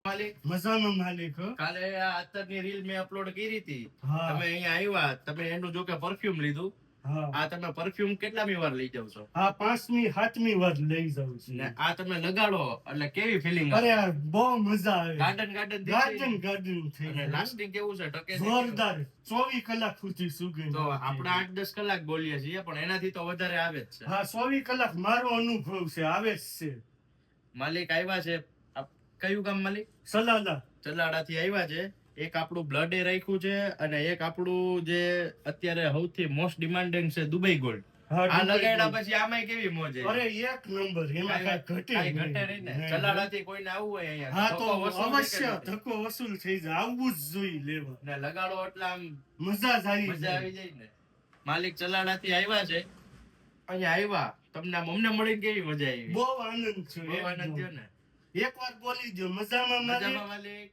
માલિક મજામાં માલિક હો. કાલે આ અત્યારની રીલ મેં અપલોડ કરી હતી. હા. તમે અહીંયા આવ્યા, તમે એનું જો કે પરફ્યુમ લીધું. હા. આ તમે પરફ્યુમ કેટલામી વાર લઈ જાવ છો? આ 5મી 7મી વાર લઈ જાઉં છું. ને આ તમે લગાડો એટલે કેવી ફિલિંગ અરે યાર બહુ મજા આવે. ગાર્ડન ગાર્ડન થઈ અને ગયું. લાસ્ટિંગ કેવું છે? ટકે છે? જોરદાર 24 કલાક સુધી સુગંધ તો આવતી. આપણે 8-10 કલાક બોલીએ છીએ, પણ એનાથી તો વધારે આવે જ છે. હા 24 કલાક મારો અનુભવ છે, આવે જ છે. માલિક આવ્યા છે. કયું ગામ માલિક? સલાલા. ચલાડાથી આવ્યા છે. એક આપણું બ્લડ એ રાખ્યું છે, અને એક આપણું જે અત્યારે સૌથી મોસ્ટ ડિમાન્ડિંગ છે દુબઈ ગોલ્ડ. હા, આ દુબઈ લગાડ્યા ગોલ્ડ. પછી આમાંય કેવી મોજ છે. અરે એક નંબર, એમાં કાંઈ ઘટે નહીં ને. નહીં. ચલાડાથી કોઈને આવવું હોય અહીંયા, હા તો ધક્કો વસૂલ અવશ્ય નહીં કરવાનો. ધક્કો વસૂલ થઈ જાય, આવવું જ જોઈએ લેવા. ને લગાડો એટલે આમ મજા જ આવી મજા જાય. આવી જાય ને. માલિક ચલાડાથી આવ્યા છે, અહીંયા આવ્યા, તમને આમ અમને મળીને કેવી મજા આવી? બહુ આનંદ છે. બહુ આનંદ થયો ને. એકવાર બોલી દો મજામાં માલિક. મજામાં માલિક?